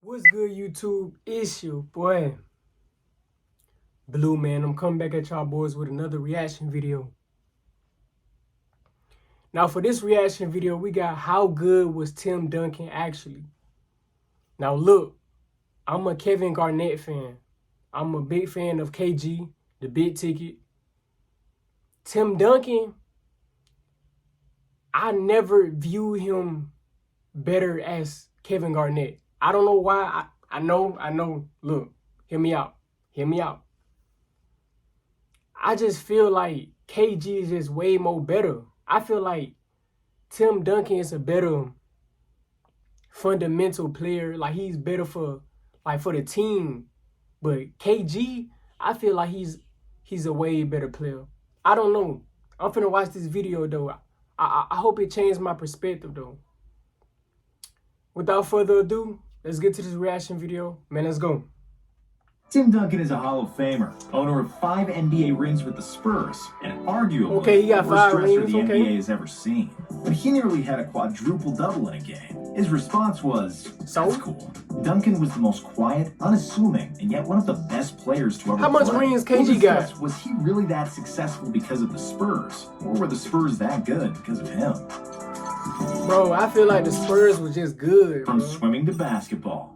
What's good, YouTube? It's your boy, Blue Man. I'm coming back at y'all boys with another reaction video. Now, for this reaction video, we got how good was Tim Duncan actually? Now, look, I'm a Kevin Garnett fan. I'm a big fan of KG, the big ticket. Tim Duncan, I never view him better as Kevin Garnett. I don't know why. I know. Look, hear me out. I just feel like KG is just way more better. I feel like Tim Duncan is a better fundamental player. Like he's better for the team. But KG, I feel like he's a way better player. I don't know. I'm finna watch this video though. I hope it changed my perspective though. Without further ado, let's get to this reaction video. Man, let's go. Tim Duncan is a Hall of Famer, owner of 5 NBA rings with the Spurs, and arguably he got the worst 5 dresser rings, the NBA has ever seen. But he nearly had a quadruple-double in a game. His response was, "That's cool." Duncan was the most quiet, unassuming, and yet one of the best players to ever play. How much rings KG got? Was he really that successful because of the Spurs, or were the Spurs that good because of him? Bro, I feel like the Spurs were just good, From bro. swimming to basketball.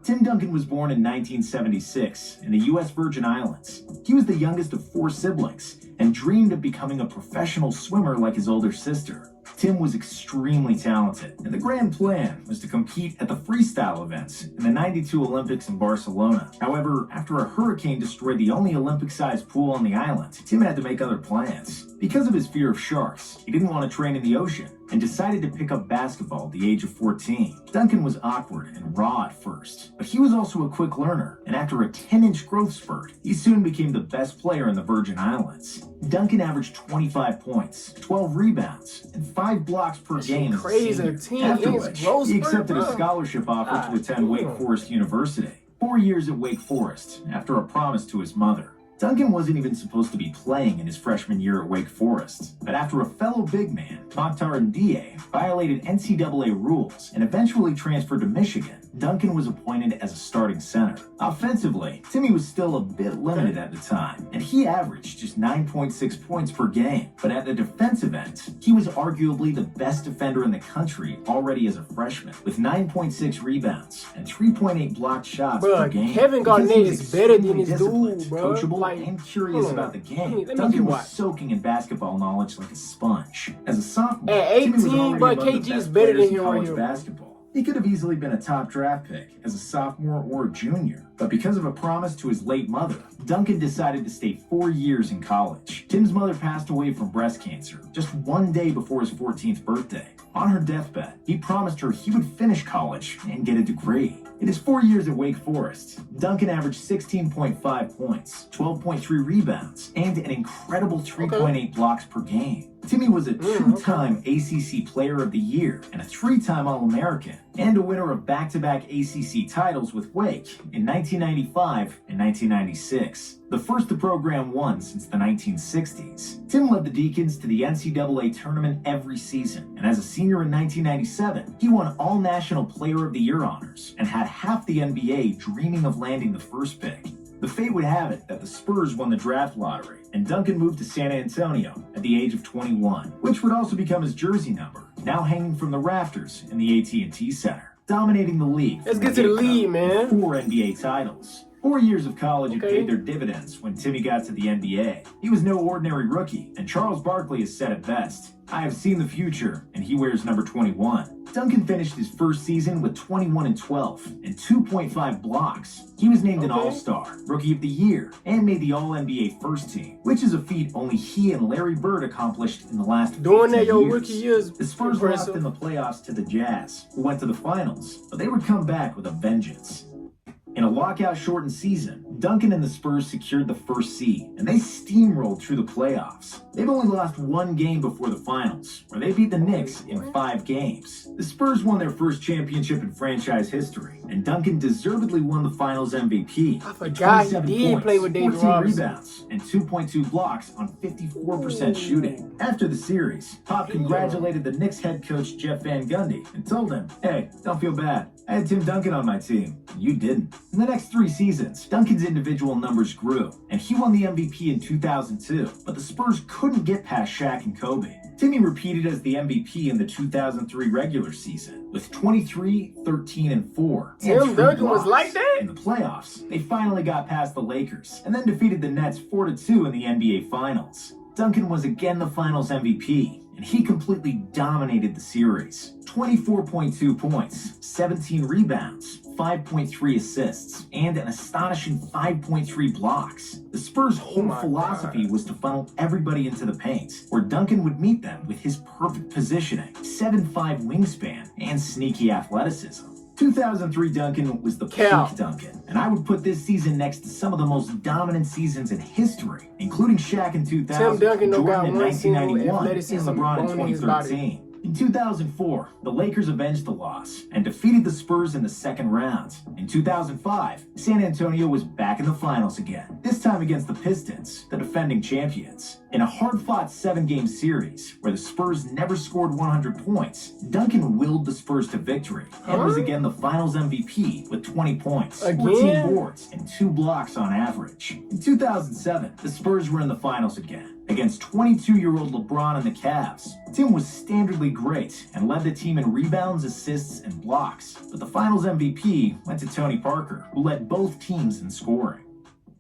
Tim Duncan was born in 1976 in the U.S. Virgin Islands. He was the youngest of 4 siblings and dreamed of becoming a professional swimmer like his older sister. Tim was extremely talented, and the grand plan was to compete at the freestyle events in the '92 Olympics in Barcelona. However, after a hurricane destroyed the only Olympic-sized pool on the island, Tim had to make other plans. Because of his fear of sharks, he didn't want to train in the ocean and decided to pick up basketball at the age of 14. Duncan was awkward and raw at first, but he was also a quick learner, and after a 10-inch growth spurt, he soon became the best player in the Virgin Islands. Duncan averaged 25 points, 12 rebounds, and 5 blocks per game as a senior, after which he accepted a scholarship offer to attend Wake Forest University. 4 years at Wake Forest, after a promise to his mother. Duncan wasn't even supposed to be playing in his freshman year at Wake Forest, but after a fellow big man, Mokhtar Ndiaye, violated NCAA rules and eventually transferred to Michigan, Duncan was appointed as a starting center. Offensively, Timmy was still a bit limited at the time, and he averaged just 9.6 points per game. But at the defensive end, he was arguably the best defender in the country already as a freshman, with 9.6 rebounds and 3.8 blocked shots per game. Kevin Garnett is better than his dude, bro. Coachable and curious about the game. Duncan was soaking in basketball knowledge like a sponge. As a sophomore, at 18, but KG is better than him right here. Basketball. He could have easily been a top draft pick as a sophomore or a junior, but because of a promise to his late mother, Duncan decided to stay 4 years in college. Tim's mother passed away from breast cancer just 1 day before his 14th birthday. On her deathbed, he promised her he would finish college and get a degree. In his 4 years at Wake Forest, Duncan averaged 16.5 points, 12.3 rebounds, and an incredible 3.8 blocks per game. Timmy was a 2-time ACC Player of the Year and a 3-time All-American, and a winner of back-to-back ACC titles with Wake in 1995 and 1996, the first the program won since the 1960s. Tim led the Deacons to the NCAA tournament every season, and as a senior in 1997, he won All-National Player of the Year honors and had half the NBA dreaming of landing the first pick. The fate would have it that the Spurs won the draft lottery, and Duncan moved to San Antonio at the age of 21, which would also become his jersey number, now hanging from the rafters in the AT&T Center. Dominating the league. Let's get to the league, man. 4 NBA titles. 4 years of college had paid their dividends when Timmy got to the NBA. He was no ordinary rookie, and Charles Barkley has said it best: "I have seen the future," and he wears number 21. Duncan finished his first season with 21 and 12 and 2.5 blocks. He was named an All-Star, Rookie of the Year, and made the All-NBA first team, which is a feat only he and Larry Bird accomplished in the last 15 years. Rookie years. The Spurs lost in the playoffs to the Jazz, who went to the finals, but they would come back with a vengeance. In a lockout-shortened season, Duncan and the Spurs secured the first seed, and they steamrolled through the playoffs. They've only lost one game before the finals, where they beat the Knicks in 5 games. The Spurs won their first championship in franchise history, and Duncan deservedly won the finals MVP. I forgot he did play with David 14 Robinson. rebounds, and 2.2 blocks on 54% shooting. After the series, Pop congratulated the Knicks head coach Jeff Van Gundy and told him, "Hey, don't feel bad. I had Tim Duncan on my team, and you didn't." In the next 3 seasons, Duncan's individual numbers grew, and he won the MVP in 2002, but the Spurs couldn't get past Shaq and Kobe. Timmy repeated as the MVP in the 2003 regular season with 23, 13, and 4. Tim Duncan was like that? In the playoffs, they finally got past the Lakers and then defeated the Nets 4-2 in the NBA Finals. Duncan was again the Finals MVP, and he completely dominated the series. 24.2 points, 17 rebounds, 5.3 assists, and an astonishing 5.3 blocks. The Spurs' whole philosophy was to funnel everybody into the paint, where Duncan would meet them with his perfect positioning, 7'5" wingspan, and sneaky athleticism. 2003 Duncan was the peak Duncan, and I would put this season next to some of the most dominant seasons in history, including Shaq in 2000, Tim Duncan Jordan in got 1991, and athleticism LeBron in in his body. 2013. In 2004, the Lakers avenged the loss and defeated the Spurs in the second round. In 2005, San Antonio was back in the finals again, this time against the Pistons, the defending champions. In a hard-fought 7-game series, where the Spurs never scored 100 points, Duncan willed the Spurs to victory and was again the finals MVP with 20 points, 14 boards, and 2 blocks on average. In 2007, the Spurs were in the finals again, against 22-year-old LeBron and the Cavs. Tim was standardly great and led the team in rebounds, assists, and blocks, but the finals MVP went to Tony Parker, who led both teams in scoring.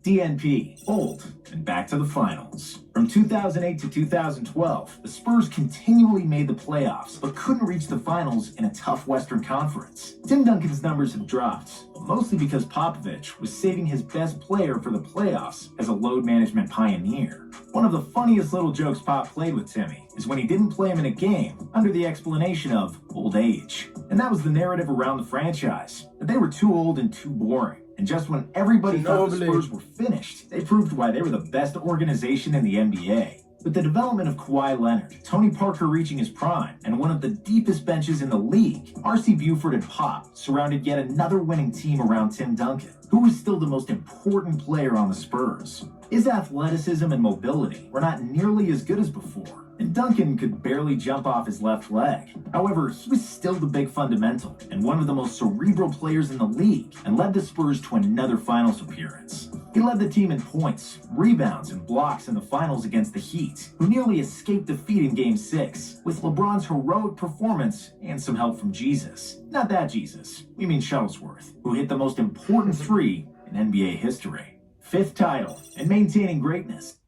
DNP, old, and back to the finals. From 2008 to 2012, the Spurs continually made the playoffs, but couldn't reach the finals in a tough Western Conference. Tim Duncan's numbers have dropped, mostly because Popovich was saving his best player for the playoffs as a load management pioneer. One of the funniest little jokes Pop played with Timmy is when he didn't play him in a game under the explanation of old age. And that was the narrative around the franchise, that they were too old and too boring. And just when everybody thought the Spurs were finished, they proved why they were the best organization in the NBA. With the development of Kawhi Leonard, Tony Parker reaching his prime, and one of the deepest benches in the league, R.C. Buford and Pop surrounded yet another winning team around Tim Duncan, who was still the most important player on the Spurs. His athleticism and mobility were not nearly as good as before, and Duncan could barely jump off his left leg. However, he was still the big fundamental and one of the most cerebral players in the league, and led the Spurs to another finals appearance. He led the team in points, rebounds, and blocks in the finals against the Heat, who nearly escaped defeat in Game 6, with LeBron's heroic performance and some help from Jesus. Not that Jesus, we mean Shuttlesworth, who hit the most important 3 in NBA history. 5th title, and maintaining greatness.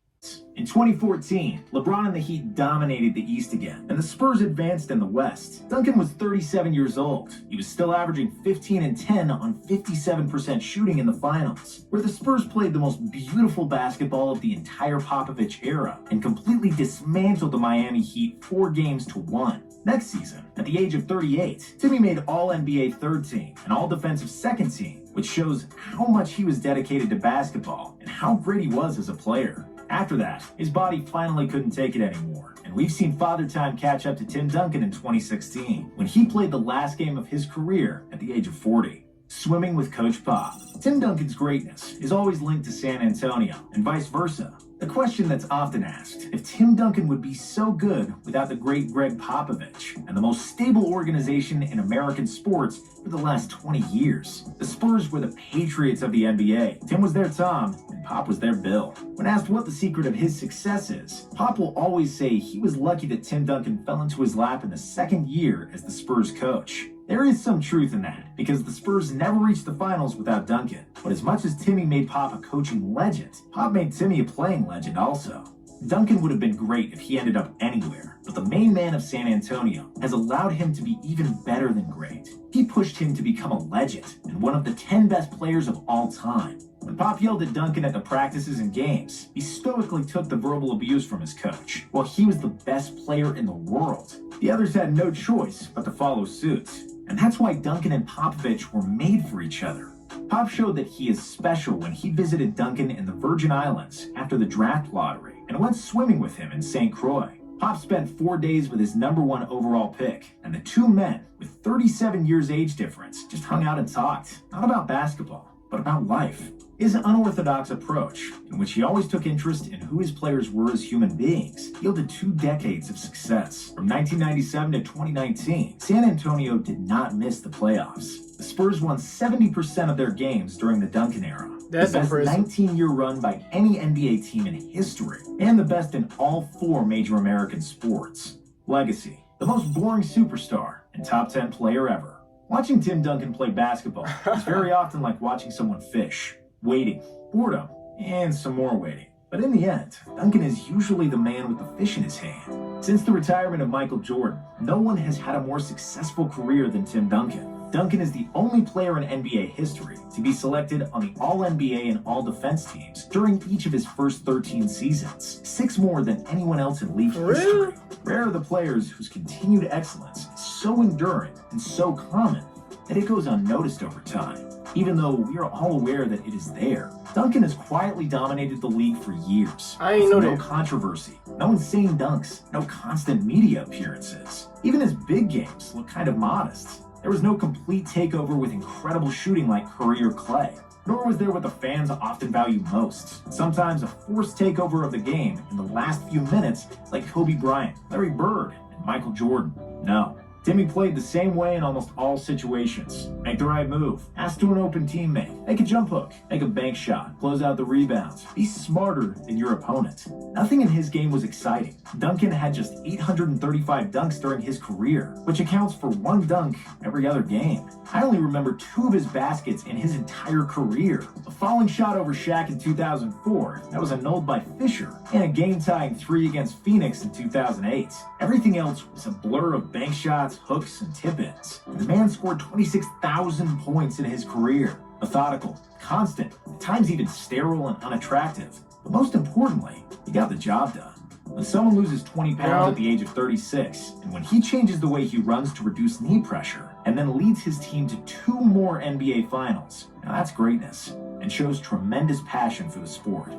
In 2014, LeBron and the Heat dominated the East again, and the Spurs advanced in the West. Duncan was 37 years old. He was still averaging 15 and 10 on 57% shooting in the finals, where the Spurs played the most beautiful basketball of the entire Popovich era and completely dismantled the Miami Heat 4-1. Next season, at the age of 38, Timmy made All-NBA third team and All-Defensive second team, which shows how much he was dedicated to basketball and how great he was as a player. After that, his body finally couldn't take it anymore, and we've seen Father Time catch up to Tim Duncan in 2016, when he played the last game of his career at the age of 40. Swimming with Coach Pop. Tim Duncan's greatness is always linked to San Antonio, and vice versa. The question that's often asked, if Tim Duncan would be so good without the great Greg Popovich, and the most stable organization in American sports for the last 20 years. The Spurs were the Patriots of the NBA. Tim was their Tom, and Pop was their Bill. When asked what the secret of his success is, Pop will always say he was lucky that Tim Duncan fell into his lap in the second year as the Spurs coach. There is some truth in that, because the Spurs never reached the finals without Duncan. But as much as Timmy made Pop a coaching legend, Pop made Timmy a playing legend also. Duncan would have been great if he ended up anywhere, but the main man of San Antonio has allowed him to be even better than great. He pushed him to become a legend and one of the 10 best players of all time. When Pop yelled at Duncan at the practices and games, he stoically took the verbal abuse from his coach, while he was the best player in the world. The others had no choice but to follow suit. And that's why Duncan and Popovich were made for each other. Pop showed that he is special when he visited Duncan in the Virgin Islands after the draft lottery and went swimming with him in St. Croix. Pop spent 4 days with his #1 overall pick, and the two men, with 37 years age difference, just hung out and talked, not about basketball, but about life. His unorthodox approach, in which he always took interest in who his players were as human beings, yielded 2 decades of success. From 1997 to 2019, San Antonio did not miss the playoffs. The Spurs won 70% of their games during the Duncan era. That's the best impressive. 19-year run by any NBA team in history, and the best in all 4 major American sports. Legacy: the most boring superstar and top 10 player ever. Watching Tim Duncan play basketball is very often like watching someone fish. Waiting, boredom, and some more waiting. But in the end, Duncan is usually the man with the fish in his hand. Since the retirement of Michael Jordan, no one has had a more successful career than Tim Duncan. Duncan is the only player in NBA history to be selected on the All-NBA and All-Defense teams during each of his first 13 seasons, 6 more than anyone else in league history. Rare are the players whose continued excellence is so enduring and so common that it goes unnoticed over time, even though we are all aware that it is there. Duncan has quietly dominated the league for years. I ain't know no that. controversy, no insane dunks, no constant media appearances. Even his big games look kind of modest. There was no complete takeover with incredible shooting like Curry or Clay, nor was there what the fans often value most. Sometimes a forced takeover of the game in the last few minutes like Kobe Bryant, Larry Bird, and Michael Jordan. No. Timmy played the same way in almost all situations. Make the right move, pass to an open teammate, make a jump hook, make a bank shot, close out the rebounds, be smarter than your opponent. Nothing in his game was exciting. Duncan had just 835 dunks during his career, which accounts for 1 dunk every other game. I only remember 2 of his baskets in his entire career. A falling shot over Shaq in 2004 that was annulled by Fisher, and a game-tying 3 against Phoenix in 2008. Everything else was a blur of bank shots, hooks, and tip-ins. The man scored 26,000 points in his career. Methodical, constant, at times even sterile and unattractive. But most importantly, he got the job done. When someone loses 20 pounds at the age of 36, and when he changes the way he runs to reduce knee pressure, and then leads his team to 2 more NBA finals, now that's greatness, and shows tremendous passion for the sport.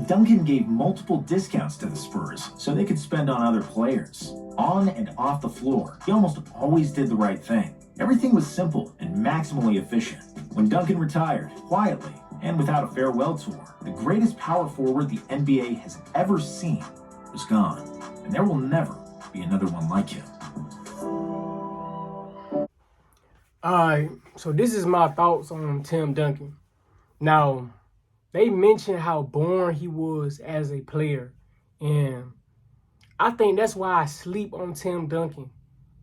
Duncan gave multiple discounts to the Spurs so they could spend on other players. On and off the floor, he almost always did the right thing. Everything was simple and maximally efficient. When Duncan retired, quietly and without a farewell tour, the greatest power forward the NBA has ever seen was gone. And there will never be another one like him. Alright, so this is my thoughts on Tim Duncan. Now, they mentioned how boring he was as a player, and I think that's why I sleep on Tim Duncan,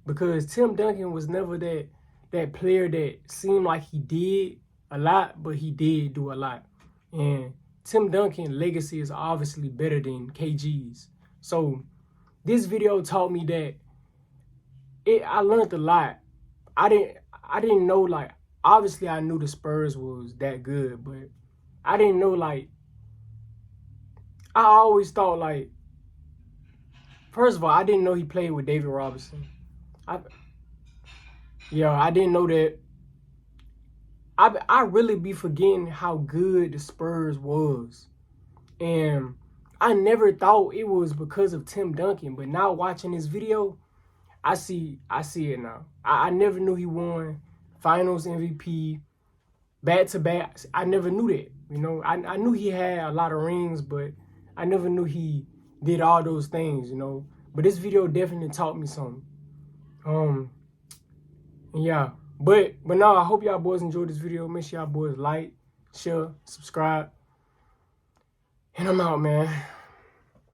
because Tim Duncan was never that player that seemed like he did a lot, but he did do a lot. And Tim Duncan's legacy is obviously better than KG's. So this video taught me that I learned a lot. I didn't know, like, obviously I knew the Spurs was that good, but I didn't know, like, I always thought, like, first of all, I didn't know he played with David Robinson. I didn't know that. I really be forgetting how good the Spurs was. And I never thought it was because of Tim Duncan, but now watching this video, I see it now. I never knew he won Finals MVP, back-to-back. I never knew that. You know, I knew he had a lot of rings, but I never knew he did all those things, you know. But this video definitely taught me something. Yeah. But no, I hope y'all boys enjoyed this video. Make sure y'all boys like, share, subscribe. And I'm out, man.